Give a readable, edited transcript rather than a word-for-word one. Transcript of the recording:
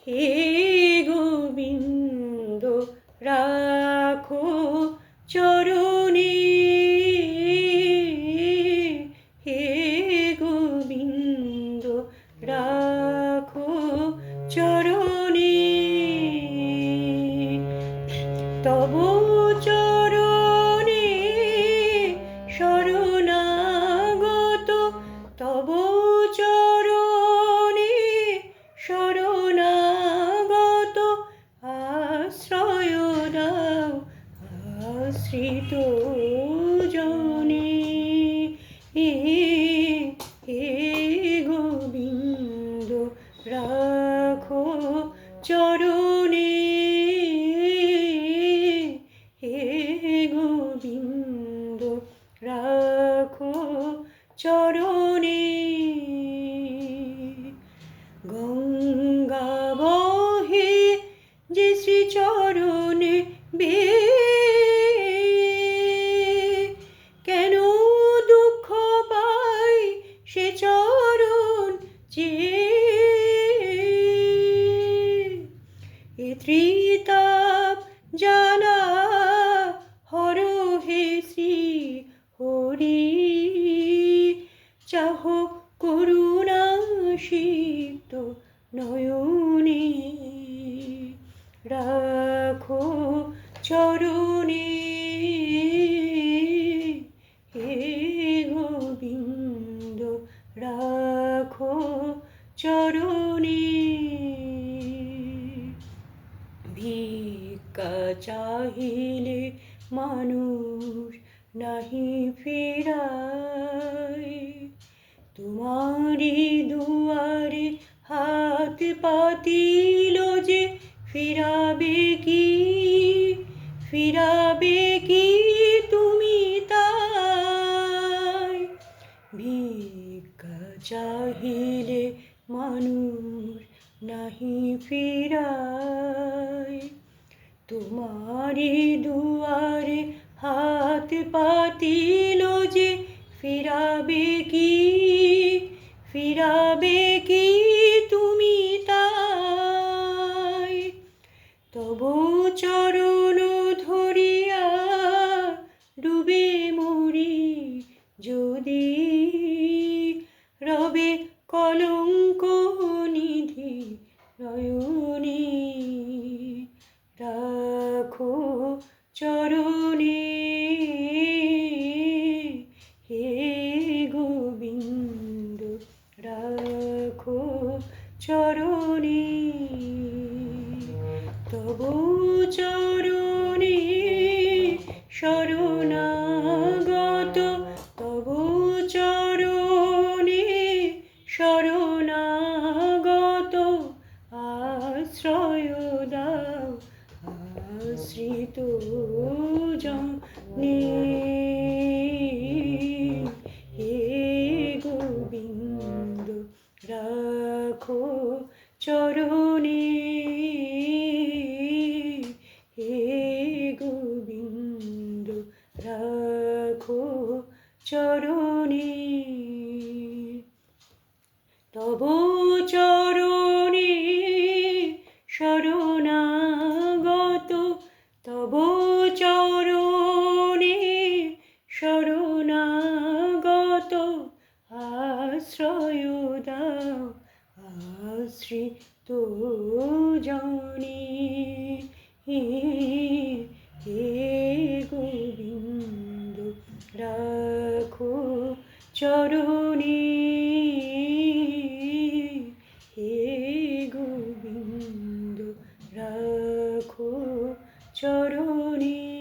হে গোবিন্দ রাখো চরণে, হে গোবিন্দ রাখো চরণে। তব চরণে শরণাগত, তব চরণে শরণাগত, আশ্রয় দাও আশ্রিত জনে। হে গোবিন্দ রাখো চরণে, হে গোবিন্দ রাখো চরণে। গঙ্গা বহে যে শ্রীচরণে কেন দুঃখ পাই সে চরণ চেয়ে। এ ত্রিতাপ জানা হর হে শ্রী হরি, চাহ করুণা সিক্ত নয়নে। রাখো চরণে, হে গোবিন্দ রাখো চরণে। ভিক্ষা চাহিলে মানুষ নাহি ফেরায়, তোমারি দুয়ারে হাত পাতিল যে ফিরাবে কি, ফিরাবে কি তুমি তাই। ভিক্ষা চাহিলে মানুষ নাহি ফিরায়, তোমারি দুয়ারে হাত পাতিল যে ফিরাবে কি, ফিরাবে কি তুমি তাই। তব চরণ ধরিয়া ডুবে মরি যদি, রবে কলঙ্ক নিধি নয়নে। রাখো চরণে, হে গোবিন্দ রাখো চরণে। তব চরণে শরণাগত, তব চরণে শরণাগত, আশ্রয় দাও আশ্রিত জনে। হে গোবিন্দ রাখো চরণে, হে গোবিন্দ রাখো চরণে। তব চরণে শরণাগত, তব চরণে শরণাগত, আশ্রয় দাও আশ্রিত জনে। হে গোবিন্দ রাখো চরণে, হে গোবিন্দ রাখো চরণে।